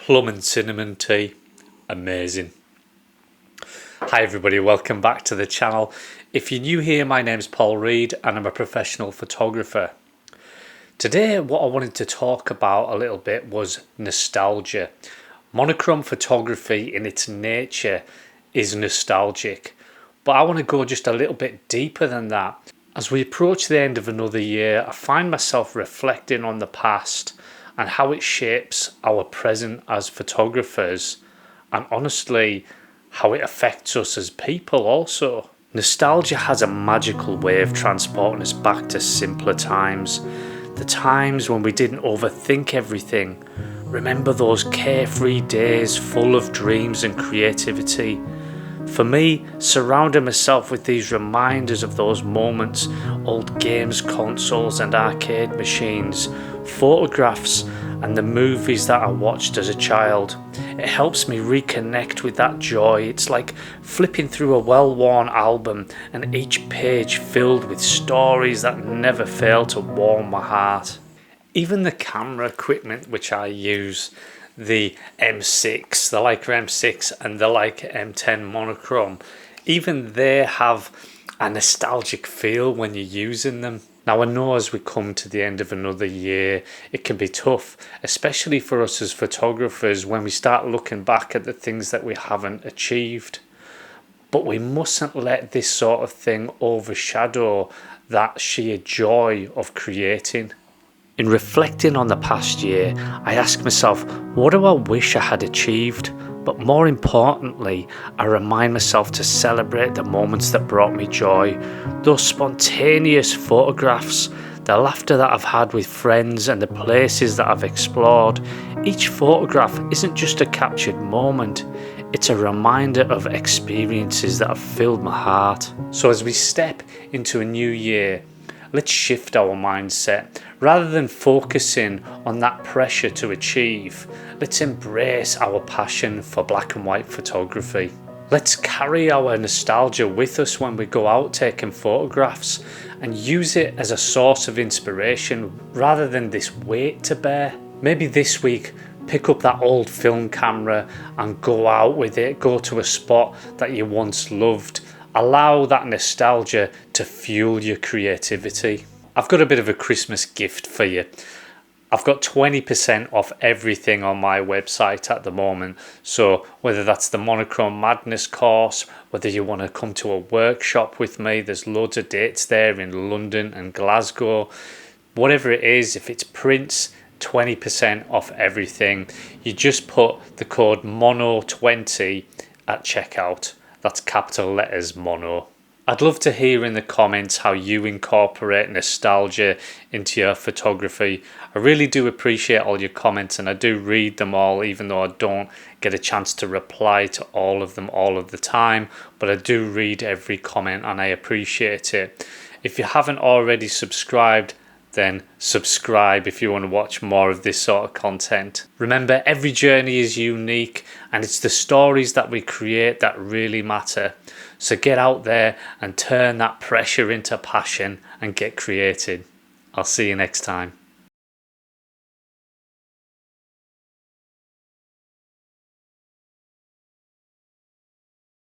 Plum and cinnamon tea, amazing. Hi everybody, welcome back to the channel. If you're new here, my name's Paul Reed and I'm a professional photographer. Today what I wanted to talk about a little bit was nostalgia. Monochrome photography in its nature is nostalgic, but I want to go just a little bit deeper than that. As we approach the end of another year, I find myself reflecting on the past and how it shapes our present as photographers, and honestly how it affects us as people also. Nostalgia has a magical way of transporting us back to simpler times, the times when we didn't overthink everything. Remember those carefree days full of dreams and creativity? For me, surrounding myself with these reminders of those moments, old games consoles and arcade machines, photographs and the movies that I watched as a child, it helps me reconnect with that joy. It's like flipping through a well-worn album and each page filled with stories that never fail to warm my heart. Even the camera equipment which I use, the M6, the Leica M6 and the Leica M10 monochrome, even they have a nostalgic feel when you're using them. Now I know as we come to the end of another year, it can be tough, especially for us as photographers when we start looking back at the things that we haven't achieved. But we mustn't let this sort of thing overshadow that sheer joy of creating. In reflecting on the past year, I ask myself, what do I wish I had achieved? But more importantly, I remind myself to celebrate the moments that brought me joy, those spontaneous photographs, the laughter that I've had with friends and the places that I've explored. Each photograph isn't just a captured moment, it's a reminder of experiences that have filled my heart. So as we step into a new year, let's shift our mindset. Rather than focusing on that pressure to achieve, let's embrace our passion for black and white photography. Let's carry our nostalgia with us when we go out taking photographs and use it as a source of inspiration rather than this weight to bear. Maybe this week, pick up that old film camera and go out with it, go to a spot that you once loved. Allow that nostalgia to fuel your creativity. I've got a bit of a Christmas gift for you. I've got 20% off everything on my website at the moment. So whether that's the Monochrome Madness course, whether you want to come to a workshop with me, there's loads of dates there in London and Glasgow. Whatever it is, if it's prints, 20% off everything. You just put the code MONO20 at checkout. That's capital letters mono. I'd love to hear in the comments how you incorporate nostalgia into your photography. I really do appreciate all your comments and I do read them all, even though I don't get a chance to reply to all of them all of the time. But I do read every comment and I appreciate it. If you haven't already subscribed, then subscribe if you want to watch more of this sort of content. Remember, every journey is unique and it's the stories that we create that really matter. So get out there and turn that pressure into passion and get creative. I'll see you next time.